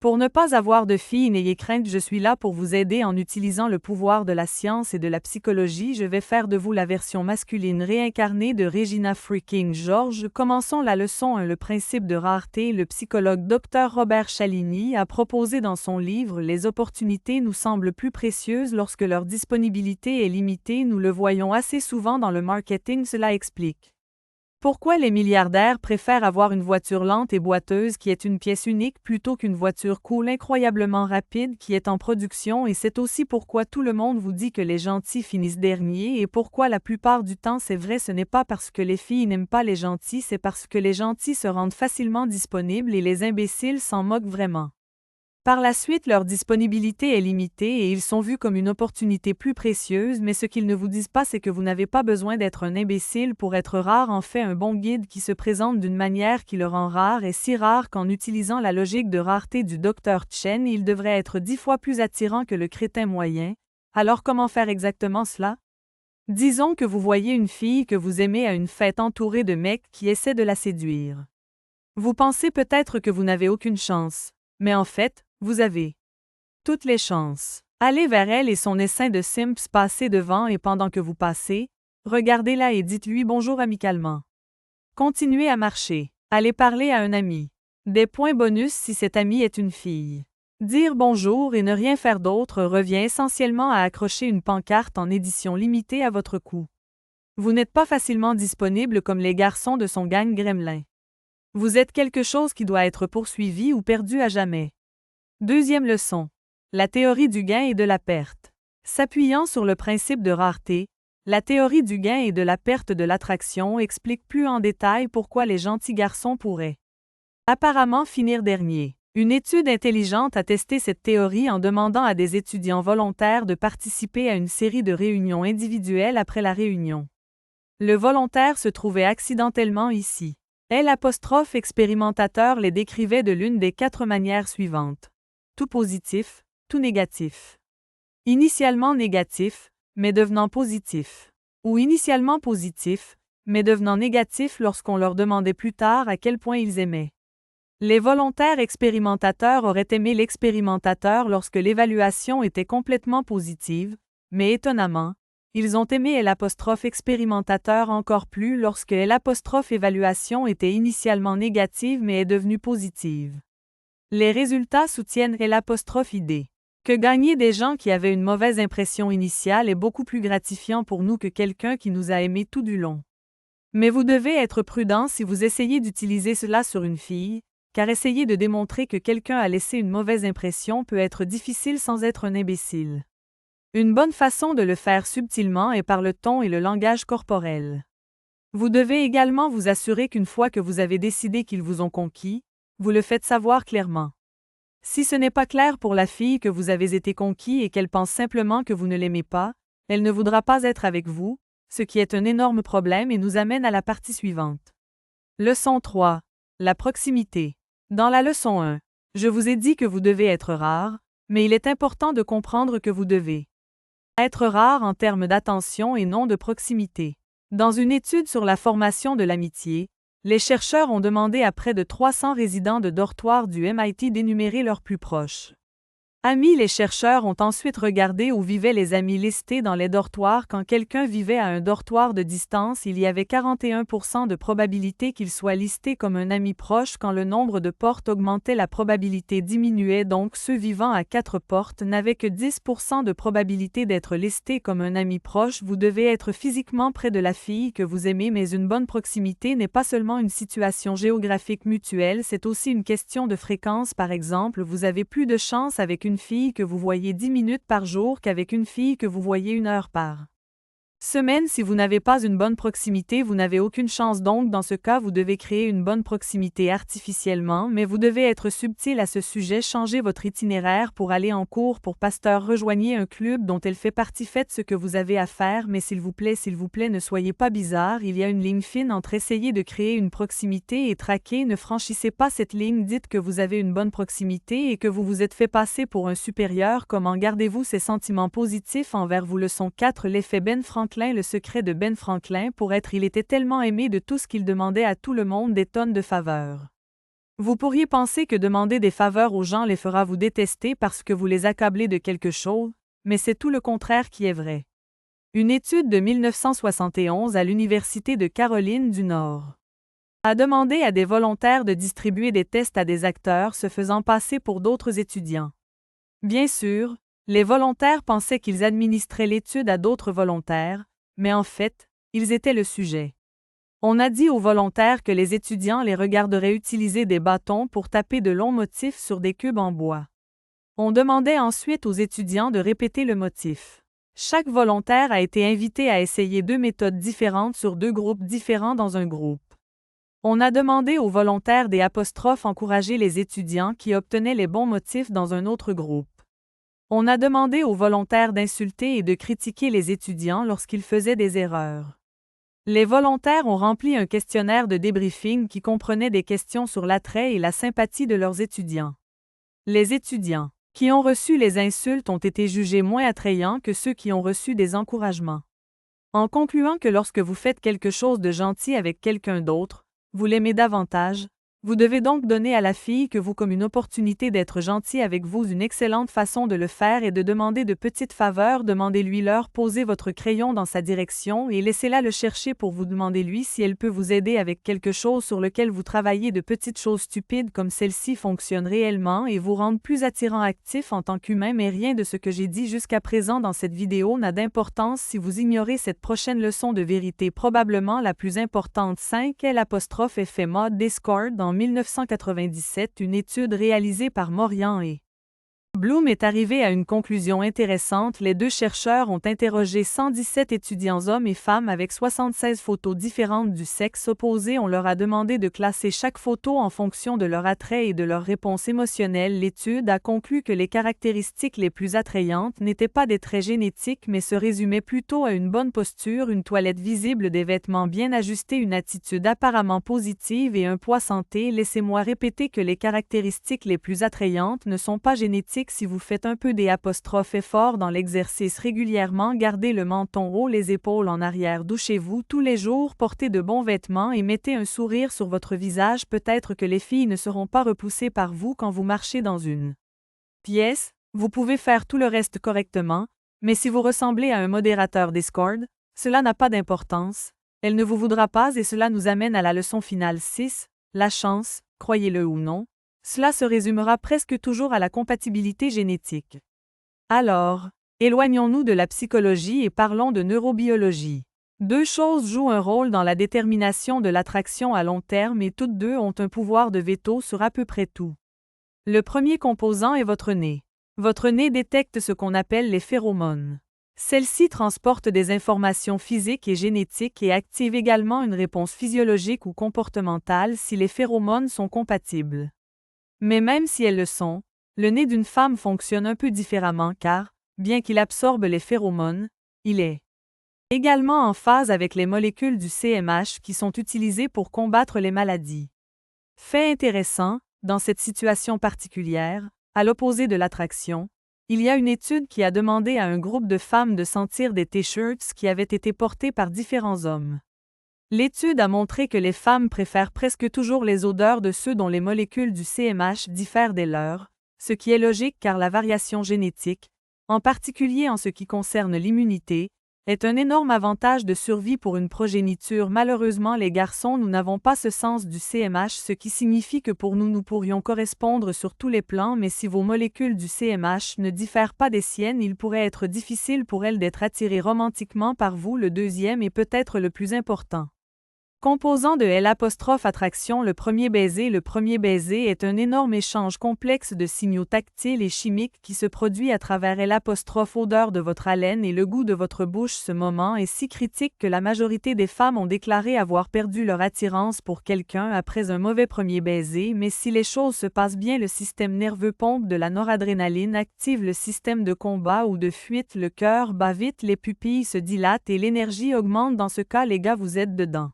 Pour ne pas avoir de filles, n'ayez crainte, je suis là pour vous aider en utilisant le pouvoir de la science et de la psychologie. Je vais faire de vous la version masculine réincarnée de Regina freaking George. Commençons la leçon 1. Le principe de rareté. Le psychologue Dr. Robert Cialdini a proposé dans son livre « Les opportunités nous semblent plus précieuses lorsque leur disponibilité est limitée ». Nous le voyons assez souvent dans le marketing, cela explique pourquoi les milliardaires préfèrent avoir une voiture lente et boiteuse qui est une pièce unique plutôt qu'une voiture cool incroyablement rapide qui est en production, et c'est aussi pourquoi tout le monde vous dit que les gentils finissent derniers et pourquoi la plupart du temps c'est vrai, ce n'est pas parce que les filles n'aiment pas les gentils, c'est parce que les gentils se rendent facilement disponibles et les imbéciles s'en moquent vraiment. Par la suite, leur disponibilité est limitée et ils sont vus comme une opportunité plus précieuse, mais ce qu'ils ne vous disent pas, c'est que vous n'avez pas besoin d'être un imbécile pour être rare. En fait, un bon guide qui se présente d'une manière qui le rend rare est si rare qu'en utilisant la logique de rareté du Dr. Chen, il devrait être 10 fois plus attirant que le crétin moyen. Alors comment faire exactement cela? Disons que vous voyez une fille que vous aimez à une fête entourée de mecs qui essaient de la séduire. Vous pensez peut-être que vous n'avez aucune chance, mais en fait, vous avez toutes les chances. Allez vers elle et son essaim de simps, passez devant et pendant que vous passez, regardez-la et dites-lui bonjour amicalement. Continuez à marcher. Allez parler à un ami. Des points bonus si cet ami est une fille. Dire bonjour et ne rien faire d'autre revient essentiellement à accrocher une pancarte en édition limitée à votre cou. Vous n'êtes pas facilement disponible comme les garçons de son gang gremlin. Vous êtes quelque chose qui doit être poursuivi ou perdu à jamais. Deuxième leçon. La théorie du gain et de la perte. S'appuyant sur le principe de rareté, la théorie du gain et de la perte de l'attraction explique plus en détail pourquoi les gentils garçons pourraient apparemment finir dernier. Une étude intelligente a testé cette théorie en demandant à des étudiants volontaires de participer à une série de réunions individuelles après la réunion. Le volontaire se trouvait accidentellement ici. L'expérimentateur les décrivait de l'une des 4 manières suivantes. Tout positif, tout négatif. Initialement négatif, mais devenant positif. Ou initialement positif, mais devenant négatif lorsqu'on leur demandait plus tard à quel point ils aimaient. Les volontaires expérimentateurs auraient aimé l'expérimentateur lorsque l'évaluation était complètement positive, mais étonnamment, ils ont aimé l'expérimentateur encore plus lorsque l'évaluation était initialement négative mais est devenue positive. Les résultats soutiennent l'idée que gagner des gens qui avaient une mauvaise impression initiale est beaucoup plus gratifiant pour nous que quelqu'un qui nous a aimés tout du long. Mais vous devez être prudent si vous essayez d'utiliser cela sur une fille, car essayer de démontrer que quelqu'un a laissé une mauvaise impression peut être difficile sans être un imbécile. Une bonne façon de le faire subtilement est par le ton et le langage corporel. Vous devez également vous assurer qu'une fois que vous avez décidé qu'ils vous ont conquis, vous le faites savoir clairement. Si ce n'est pas clair pour la fille que vous avez été conquis et qu'elle pense simplement que vous ne l'aimez pas, elle ne voudra pas être avec vous, ce qui est un énorme problème et nous amène à la partie suivante. Leçon 3. La proximité. Dans la leçon 1, je vous ai dit que vous devez être rare, mais il est important de comprendre que vous devez être rare en termes d'attention et non de proximité. Dans une étude sur la formation de l'amitié, les chercheurs ont demandé à près de 300 résidents de dortoirs du MIT d'énumérer leurs plus proches amis. Les chercheurs ont ensuite regardé où vivaient les amis listés dans les dortoirs. Quand quelqu'un vivait à un dortoir de distance, il y avait 41% de probabilité qu'il soit listé comme un ami proche. Quand le nombre de portes augmentait, la probabilité diminuait, donc ceux vivant à 4 portes n'avaient que 10% de probabilité d'être listés comme un ami proche. Vous devez être physiquement près de la fille que vous aimez, mais une bonne proximité n'est pas seulement une situation géographique mutuelle, c'est aussi une question de fréquence. Par exemple, vous avez plus de chance avec une fille que vous voyez 10 minutes par jour qu'avec une fille que vous voyez 1 heure par semaine. Si vous n'avez pas une bonne proximité, vous n'avez aucune chance, donc dans ce cas, vous devez créer une bonne proximité artificiellement, mais vous devez être subtil à ce sujet. Changez votre itinéraire pour aller en cours pour pasteur, rejoignez un club dont elle fait partie, faites ce que vous avez à faire, mais s'il vous plaît, ne soyez pas bizarre. Il y a une ligne fine entre essayer de créer une proximité et traquer. Ne franchissez pas cette ligne. Dites que vous avez une bonne proximité et que vous vous êtes fait passer pour un supérieur. Comment gardez-vous ces sentiments positifs envers vous? Leçon 4. L'effet Ben Franklin. Le secret de Ben Franklin. Pour être, il était tellement aimé de tous qu'il demandait à tout le monde des tonnes de faveurs. Vous pourriez penser que demander des faveurs aux gens les fera vous détester parce que vous les accablez de quelque chose, mais c'est tout le contraire qui est vrai. Une étude de 1971 à l'Université de Caroline du Nord a demandé à des volontaires de distribuer des tests à des acteurs se faisant passer pour d'autres étudiants. Bien sûr, les volontaires pensaient qu'ils administraient l'étude à d'autres volontaires, mais en fait, ils étaient le sujet. On a dit aux volontaires que les étudiants les regarderaient utiliser des bâtons pour taper de longs motifs sur des cubes en bois. On demandait ensuite aux étudiants de répéter le motif. Chaque volontaire a été invité à essayer 2 méthodes différentes sur 2 groupes différents dans un groupe. On a demandé aux volontaires des apostrophes encourager les étudiants qui obtenaient les bons motifs dans un autre groupe. On a demandé aux volontaires d'insulter et de critiquer les étudiants lorsqu'ils faisaient des erreurs. Les volontaires ont rempli un questionnaire de débriefing qui comprenait des questions sur l'attrait et la sympathie de leurs étudiants. Les étudiants qui ont reçu les insultes ont été jugés moins attrayants que ceux qui ont reçu des encouragements. En concluant que lorsque vous faites quelque chose de gentil avec quelqu'un d'autre, vous l'aimez davantage, vous devez donc donner à la fille que vous comme une opportunité d'être gentil avec vous. Une excellente façon de le faire est de demander de petites faveurs. Demandez-lui leur, posez votre crayon dans sa direction et laissez-la le chercher pour vous. Demandez-lui si elle peut vous aider avec quelque chose sur lequel vous travaillez. De petites choses stupides comme celle-ci fonctionnent réellement et vous rendent plus attirant actif en tant qu'humain. Mais rien de ce que j'ai dit jusqu'à présent dans cette vidéo n'a d'importance si vous ignorez cette prochaine leçon de vérité, probablement la plus importante. 5 L'apostrophe mode Discord. En 1997, une étude réalisée par Morian et Bloom est arrivée à une conclusion intéressante. Les 2 chercheurs ont interrogé 117 étudiants hommes et femmes avec 76 photos différentes du sexe opposé. On leur a demandé de classer chaque photo en fonction de leur attrait et de leur réponse émotionnelle. L'étude a conclu que les caractéristiques les plus attrayantes n'étaient pas des traits génétiques mais se résumaient plutôt à une bonne posture, une toilette visible, des vêtements bien ajustés, une attitude apparemment positive et un poids santé. Laissez-moi répéter que les caractéristiques les plus attrayantes ne sont pas génétiques. Si vous faites un peu des apostrophes efforts dans l'exercice régulièrement, gardez le menton haut, les épaules en arrière, douchez-vous tous les jours, portez de bons vêtements et mettez un sourire sur votre visage. Peut-être que les filles ne seront pas repoussées par vous quand vous marchez dans une pièce. Vous pouvez faire tout le reste correctement, mais si vous ressemblez à un modérateur Discord, cela n'a pas d'importance. Elle ne vous voudra pas et cela nous amène à la leçon finale 6, la chance, croyez-le ou non. Cela se résumera presque toujours à la compatibilité génétique. Alors, éloignons-nous de la psychologie et parlons de neurobiologie. 2 choses jouent un rôle dans la détermination de l'attraction à long terme et toutes 2 ont un pouvoir de veto sur à peu près tout. Le premier composant est votre nez. Votre nez détecte ce qu'on appelle les phéromones. Celles-ci transportent des informations physiques et génétiques et activent également une réponse physiologique ou comportementale si les phéromones sont compatibles. Mais même si elles le sont, le nez d'une femme fonctionne un peu différemment car, bien qu'il absorbe les phéromones, il est également en phase avec les molécules du CMH qui sont utilisées pour combattre les maladies. Fait intéressant, dans cette situation particulière, à l'opposé de l'attraction, il y a une étude qui a demandé à un groupe de femmes de sentir des t-shirts qui avaient été portés par différents hommes. L'étude a montré que les femmes préfèrent presque toujours les odeurs de ceux dont les molécules du CMH diffèrent des leurs, ce qui est logique car la variation génétique, en particulier en ce qui concerne l'immunité, est un énorme avantage de survie pour une progéniture. Malheureusement, les garçons, nous n'avons pas ce sens du CMH, ce qui signifie que pour nous, nous pourrions correspondre sur tous les plans, mais si vos molécules du CMH ne diffèrent pas des siennes, il pourrait être difficile pour elles d'être attirées romantiquement par vous. Le deuxième est peut-être le plus important. Composant de l'attraction, le premier baiser. Le premier baiser est un énorme échange complexe de signaux tactiles et chimiques qui se produit à travers l'odeur de votre haleine et le goût de votre bouche. Ce moment est si critique que la majorité des femmes ont déclaré avoir perdu leur attirance pour quelqu'un après un mauvais premier baiser, mais si les choses se passent bien, le système nerveux pompe de la noradrénaline, active le système de combat ou de fuite, le cœur bat vite, les pupilles se dilatent et l'énergie augmente. Dans ce cas, les gars, vous êtes dedans.